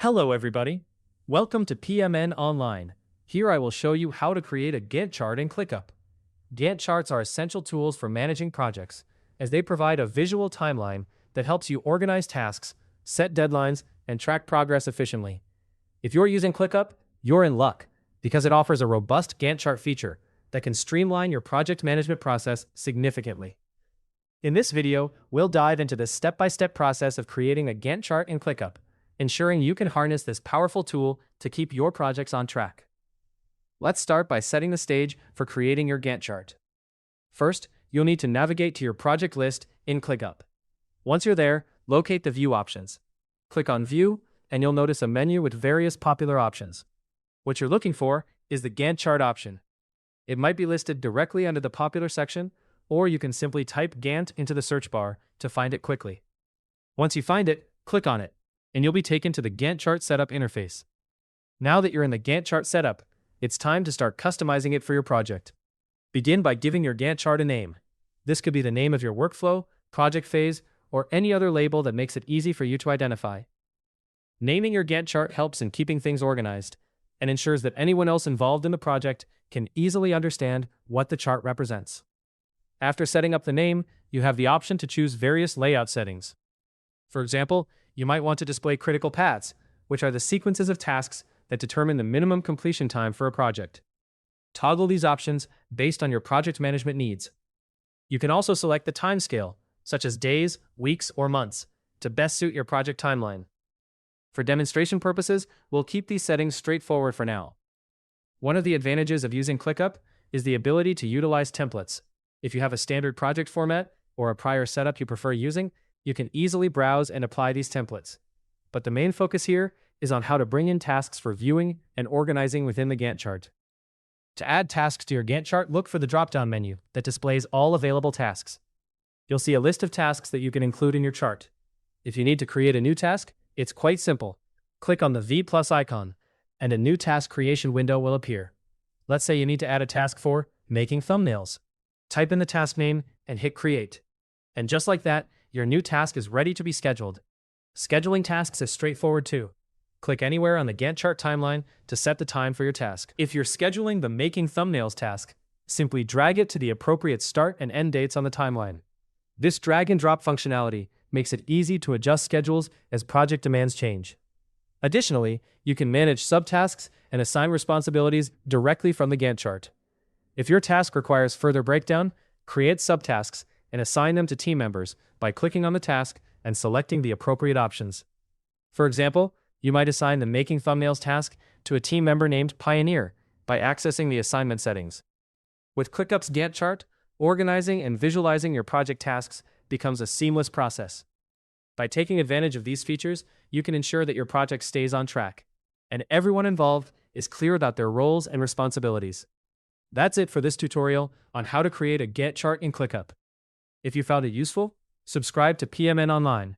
Hello everybody. Welcome to PMN Online. Here I will show you how to create a Gantt chart in ClickUp. Gantt charts are essential tools for managing projects, as they provide a visual timeline that helps you organize tasks, set deadlines, and track progress efficiently. If you're using ClickUp, you're in luck, because it offers a robust Gantt chart feature that can streamline your project management process significantly. In this video, we'll dive into the step-by-step process of creating a Gantt chart in ClickUp, ensuring you can harness this powerful tool to keep your projects on track. Let's start by setting the stage for creating your Gantt chart. First, you'll need to navigate to your project list in ClickUp. Once you're there, locate the View options. Click on View, and you'll notice a menu with various popular options. What you're looking for is the Gantt chart option. It might be listed directly under the Popular section, or you can simply type Gantt into the search bar to find it quickly. Once you find it, click on it, and you'll be taken to the Gantt chart setup interface. Now that you're in the Gantt chart setup, it's time to start customizing it for your project. Begin by giving your Gantt chart a name. This could be the name of your workflow, project phase, or any other label that makes it easy for you to identify. Naming your Gantt chart helps in keeping things organized and ensures that anyone else involved in the project can easily understand what the chart represents. After setting up the name, you have the option to choose various layout settings. For example, you might want to display critical paths, which are the sequences of tasks that determine the minimum completion time for a project. Toggle these options based on your project management needs. You can also select the timescale, such as days, weeks, or months, to best suit your project timeline. For demonstration purposes, we'll keep these settings straightforward for now. One of the advantages of using ClickUp is the ability to utilize templates. If you have a standard project format or a prior setup you prefer using, you can easily browse and apply these templates. But the main focus here is on how to bring in tasks for viewing and organizing within the Gantt chart. To add tasks to your Gantt chart, look for the drop-down menu that displays all available tasks. You'll see a list of tasks that you can include in your chart. If you need to create a new task, it's quite simple. Click on the V+ icon, and a new task creation window will appear. Let's say you need to add a task for making thumbnails. Type in the task name and hit Create. And just like that, your new task is ready to be scheduled. Scheduling tasks is straightforward too. Click anywhere on the Gantt chart timeline to set the time for your task. If you're scheduling the Making Thumbnails task, simply drag it to the appropriate start and end dates on the timeline. This drag and drop functionality makes it easy to adjust schedules as project demands change. Additionally, you can manage subtasks and assign responsibilities directly from the Gantt chart. If your task requires further breakdown, create subtasks and assign them to team members by clicking on the task and selecting the appropriate options. For example, you might assign the Making Thumbnails task to a team member named Pioneer by accessing the assignment settings. With ClickUp's Gantt chart, organizing and visualizing your project tasks becomes a seamless process. By taking advantage of these features, you can ensure that your project stays on track, and everyone involved is clear about their roles and responsibilities. That's it for this tutorial on how to create a Gantt chart in ClickUp. If you found it useful, subscribe to PMN Online